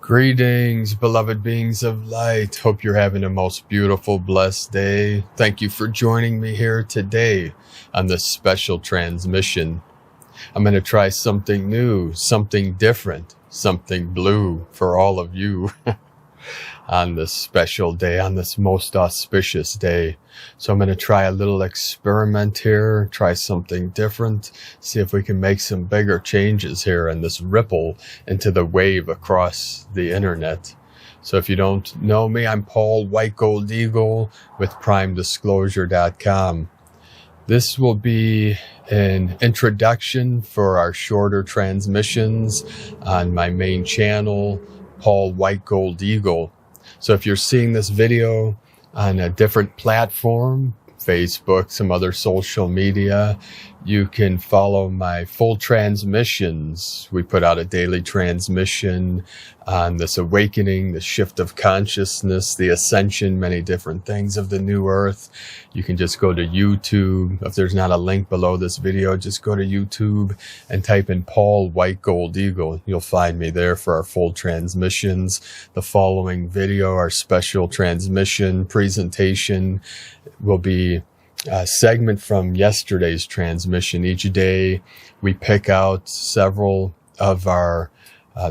Greetings, beloved beings of light. Hope you're having a most beautiful, blessed day. Thank you for joining me here today on this special transmission. I'm going to try something new, something different, something blue for all of you on this special day, on this most auspicious day. So I'm going to try a little experiment here, try something different, see if we can make some bigger changes here in this ripple into the wave across the internet. So if you don't know me, I'm Paul White Gold Eagle with PrimeDisclosure.com. This will be an introduction for our shorter transmissions on my main channel, Paul White Gold Eagle. So if you're seeing this video on a different platform, Facebook, some other social media, you can follow my full transmissions. We put out a daily transmission on this awakening, the shift of consciousness, the ascension, many different things of the new earth. You can just go to YouTube. If there's not a link below this video, just go to YouTube and type in Paul White Gold Eagle. You'll find me there for our full transmissions. The following video, our special transmission presentation, will be a segment from yesterday's transmission. Each day we pick out several of our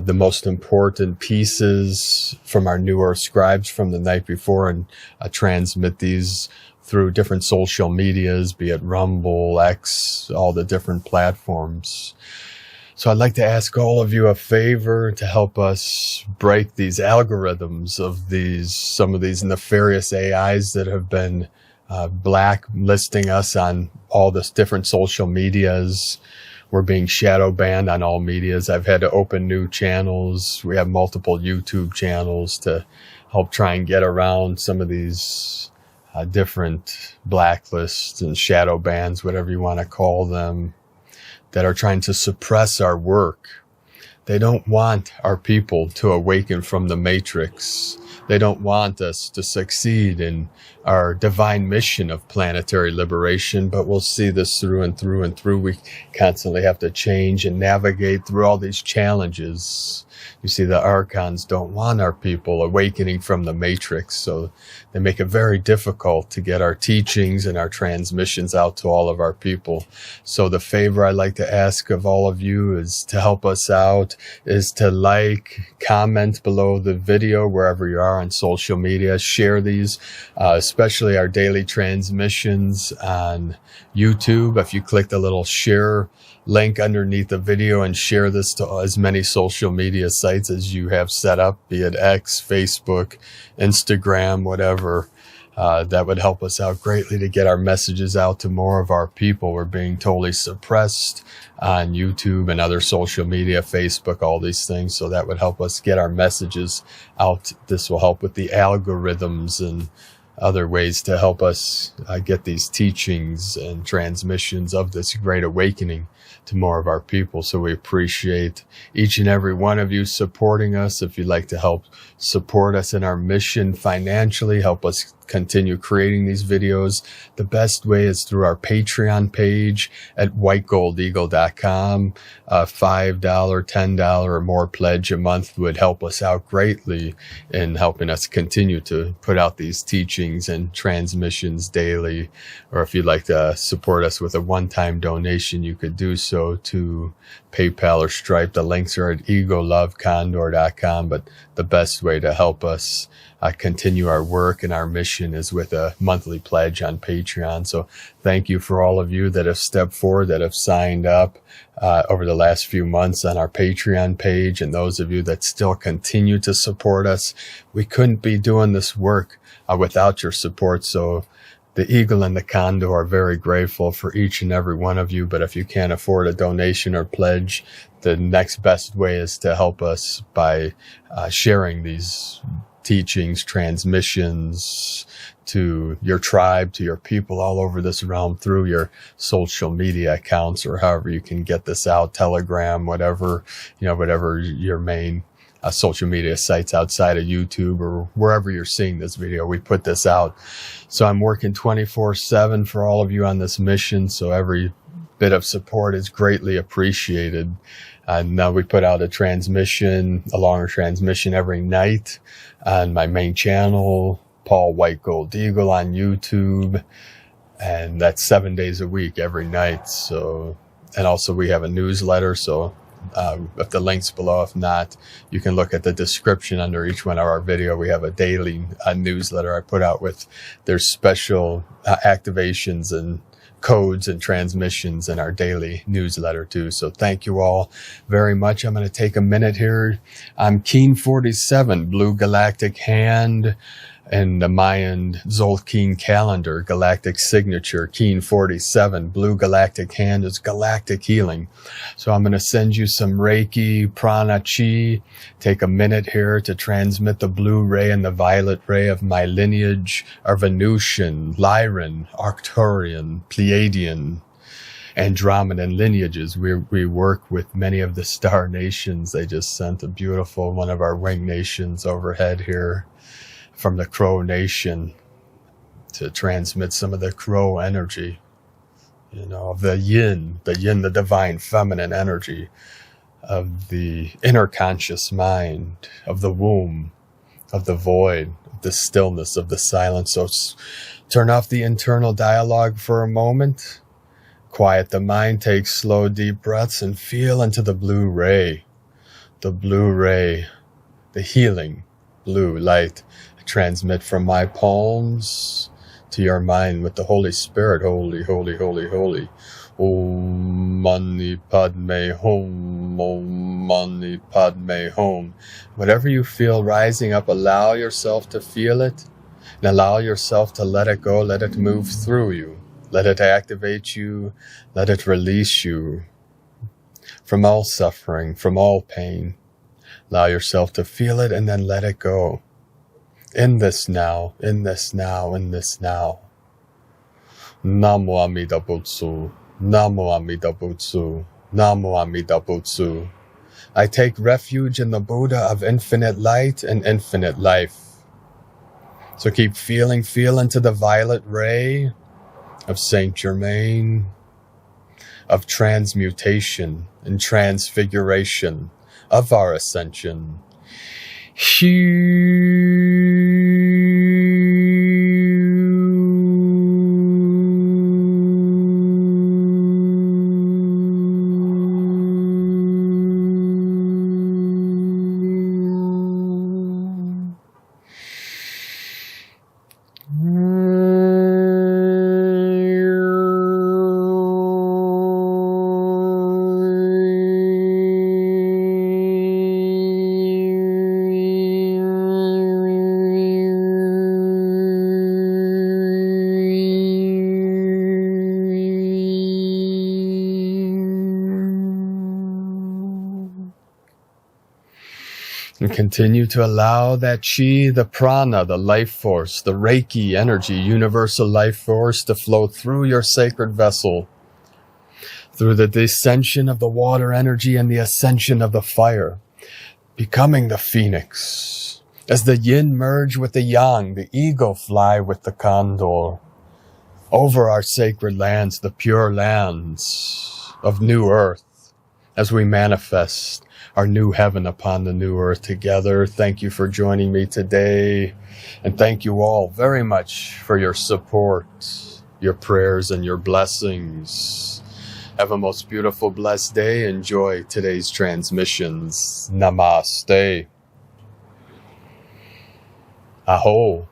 the most important pieces from our New Earth scribes from the night before and transmit these through different social medias, be it Rumble, X, all the different platforms. So I'd like to ask all of you a favor to help us break these algorithms of some of these nefarious AIs that have been blacklisting us on all this different social medias. We're being shadow banned on all medias. I've had to open new channels. We have multiple YouTube channels to help try and get around some of these different blacklists and shadow bans, whatever you want to call them, that are trying to suppress our work. They don't want our people to awaken from the matrix. They don't want us to succeed in our divine mission of planetary liberation, but we'll see this through and through and through. We constantly have to change and navigate through all these challenges. You see, the archons don't want our people awakening from the matrix, so they make it very difficult to get our teachings and our transmissions out to all of our people. So the favor I'd like to ask of all of you is to help us out, is to like, comment below the video wherever you are on social media, share these, especially our daily transmissions on YouTube. If you click the little share link underneath the video and share this to as many social media sites as you have set up, be it X, Facebook, Instagram, whatever, that would help us out greatly to get our messages out to more of our people. We're being totally suppressed on YouTube and other social media, Facebook, all these things. So that would help us get our messages out. This will help with the algorithms and other ways to help us get these teachings and transmissions of this great awakening to more of our people. So we appreciate each and every one of you supporting us. If you'd like to help support us in our mission financially, help us continue creating these videos, the best way is through our Patreon page at whitegoldeagle.com. $5, $10 or more pledge a month would help us out greatly in helping us continue to put out these teachings and transmissions daily. Or if you'd like to support us with a one-time donation, you could do so to PayPal or Stripe. The links are at egolovecondor.com, but the best way to help us continue our work and our mission is with a monthly pledge on Patreon. So thank you for all of you that have stepped forward, that have signed up over the last few months on our Patreon page, and those of you that still continue to support us. We couldn't be doing this work without your support. So the Eagle and the Condor are very grateful for each and every one of you. But if you can't afford a donation or pledge, the next best way is to help us by sharing these teachings, transmissions to your tribe, to your people all over this realm through your social media accounts, or however you can get this out, Telegram, whatever, whatever your main social media sites outside of YouTube or wherever you're seeing this video. We put this out. So I'm working 24/7 for all of you on this mission. So every bit of support is greatly appreciated. Now we put out a longer transmission every night on my main channel, Paul White Gold Eagle on YouTube. And that's 7 days a week, every night. So, and also we have a newsletter. So if the link's below, if not, you can look at the description under each one of our video. We have a daily newsletter I put out with their special activations and codes and transmissions in our daily newsletter too. So thank you all very much. I'm going to take a minute here. I'm Keen 47, Blue Galactic Hand, and the Mayan Zolkeen calendar, galactic signature, Keen 47, Blue Galactic Hand is galactic healing. So I'm going to send you some Reiki, Prana, Chi. Take a minute here to transmit the blue ray and the violet ray of my lineage, our Venusian, Lyran, Arcturian, Pleiadian, Andromedan lineages. We work with many of the star nations. They just sent a beautiful one of our wing nations overhead here from the Crow Nation to transmit some of the Crow energy, of the yin, the divine feminine energy of the inner conscious mind, of the womb, of the void, of the stillness, of the silence. So turn off the internal dialogue for a moment, quiet the mind, take slow, deep breaths, and feel into the blue ray, the healing blue light. Transmit from my palms to your mind with the Holy Spirit. Holy, holy, holy, holy. Om Mani Padme Hum. Om Mani Padme Hum. Whatever you feel rising up, allow yourself to feel it and allow yourself to let it go. Let it move through you. Let it activate you. Let it release you from all suffering, from all pain. Allow yourself to feel it and then let it go. In this now, in this now, in this now. Namo Amida Butsu, Namo Amida Butsu, Namo Amida Butsu. I take refuge in the Buddha of infinite light and infinite life. So keep feel into the violet ray of Saint Germain, of transmutation and transfiguration, of our ascension. And continue to allow that chi, the prana, the life force, the Reiki energy, universal life force to flow through your sacred vessel, through the descension of the water energy and the ascension of the fire, becoming the phoenix. As the yin merge with the yang, the eagle fly with the condor, over our sacred lands, the pure lands of new earth, as we manifest our new heaven upon the new earth together. Thank you for joining me today. And thank you all very much for your support, your prayers, and your blessings. Have a most beautiful, blessed day. Enjoy today's transmissions. Namaste. Aho.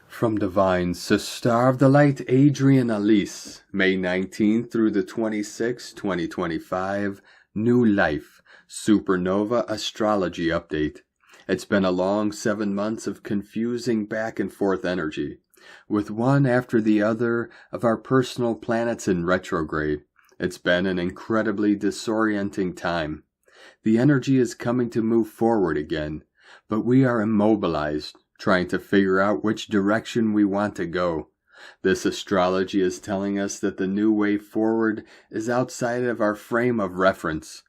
From Divine Sister of the Light, Adrian Elise, May 19th through the 26th, 2025, New Life, Supernova Astrology Update. It's been a long 7 months of confusing back and forth energy, with one after the other of our personal planets in retrograde. It's been an incredibly disorienting time. The energy is coming to move forward again, but we are immobilized, trying to figure out which direction we want to go. This astrology is telling us that the new way forward is outside of our frame of reference.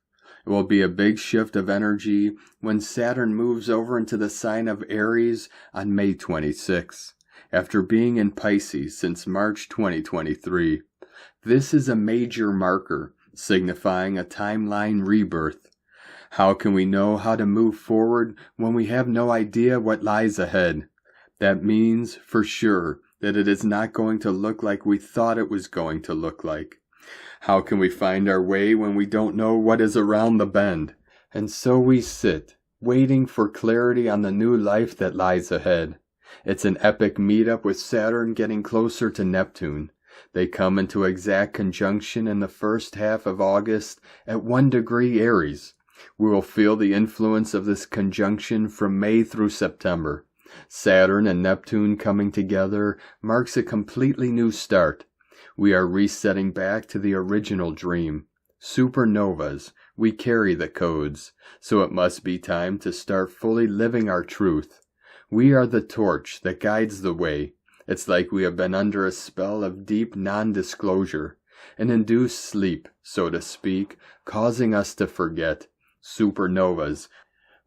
It will be a big shift of energy when Saturn moves over into the sign of Aries on May 26, after being in Pisces since March 2023. This is a major marker, signifying a timeline rebirth. How can we know how to move forward when we have no idea what lies ahead? That means, for sure, that it is not going to look like we thought it was going to look like. How can we find our way when we don't know what is around the bend? And so we sit, waiting for clarity on the new life that lies ahead. It's an epic meetup with Saturn getting closer to Neptune. They come into exact conjunction in the first half of August at 1 degree Aries. We will feel the influence of this conjunction from May through September. Saturn and Neptune coming together marks a completely new start. We are resetting back to the original dream. Supernovas, we carry the codes, so it must be time to start fully living our truth. We are the torch that guides the way. It's like we have been under a spell of deep non-disclosure, an induced sleep, so to speak, causing us to forget. Supernovas,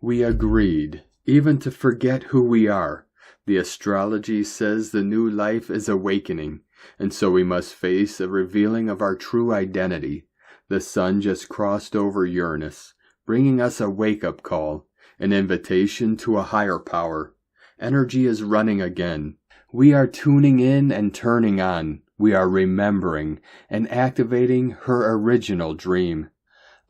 we agreed, even to forget who we are. The astrology says the new life is awakening, and so we must face a revealing of our true identity. The sun just crossed over Uranus, bringing us a wake-up call, an invitation to a higher power. Energy is running again. We are tuning in and turning on. We are remembering and activating her original dream.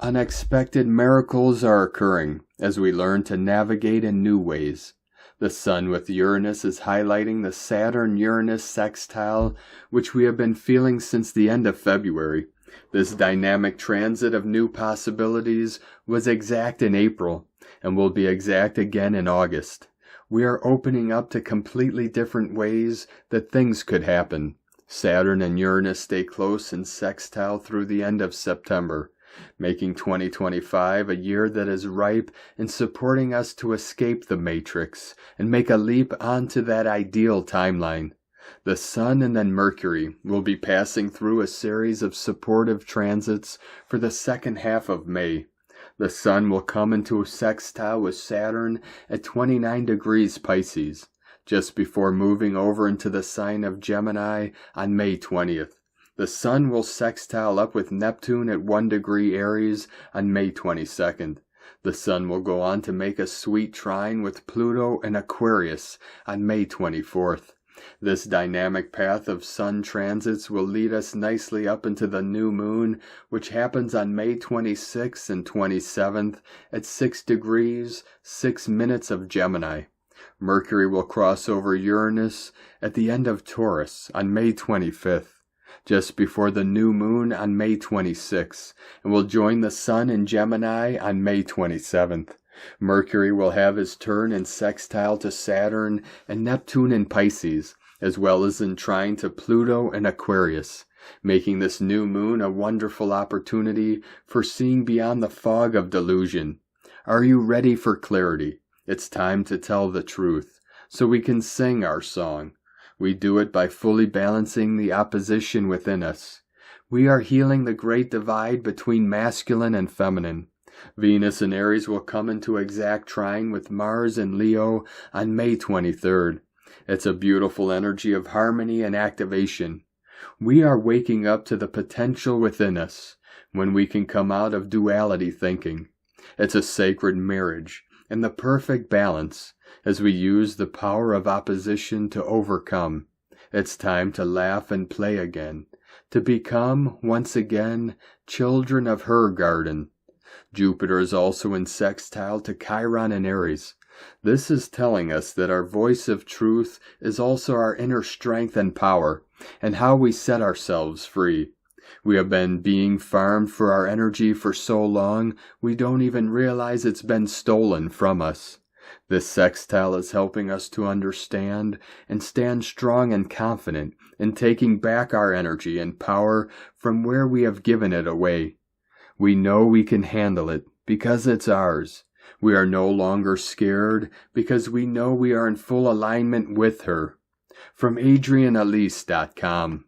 Unexpected miracles are occurring as we learn to navigate in new ways. The sun with Uranus is highlighting the Saturn-Uranus sextile, which we have been feeling since the end of February. This dynamic transit of new possibilities was exact in April and will be exact again in August. We are opening up to completely different ways that things could happen. Saturn and Uranus stay close in sextile through the end of September, making 2025 a year that is ripe in supporting us to escape the matrix and make a leap onto that ideal timeline. The Sun and then Mercury will be passing through a series of supportive transits for the second half of May. The Sun will come into a sextile with Saturn at 29 degrees Pisces, just before moving over into the sign of Gemini on May 20th. The Sun will sextile up with Neptune at 1 degree Aries on May 22nd. The Sun will go on to make a sweet trine with Pluto and Aquarius on May 24th. This dynamic path of sun transits will lead us nicely up into the new moon, which happens on May 26th and 27th at 6 degrees, 6 minutes of Gemini. Mercury will cross over Uranus at the end of Taurus on May 25th, just before the new moon on May 26th, and will join the Sun in Gemini on May 27th. Mercury will have his turn in sextile to Saturn and Neptune in Pisces, as well as in trine to Pluto and Aquarius, making this new moon a wonderful opportunity for seeing beyond the fog of delusion. Are you ready for clarity? It's time to tell the truth, so we can sing our song. We do it by fully balancing the opposition within us. We are healing the great divide between masculine and feminine. Venus and Aries will come into exact trine with Mars and Leo on May 23rd. It's a beautiful energy of harmony and activation. We are waking up to the potential within us when we can come out of duality thinking. It's a sacred marriage and the perfect balance as we use the power of opposition to overcome. It's time to laugh and play again, to become, once again, children of her garden. Jupiter is also in sextile to Chiron and Aries. This is telling us that our voice of truth is also our inner strength and power, and how we set ourselves free. We have been being farmed for our energy for so long, we don't even realize it's been stolen from us. This sextile is helping us to understand and stand strong and confident in taking back our energy and power from where we have given it away. We know we can handle it because it's ours. We are no longer scared because we know we are in full alignment with her. From AdrianElise.com.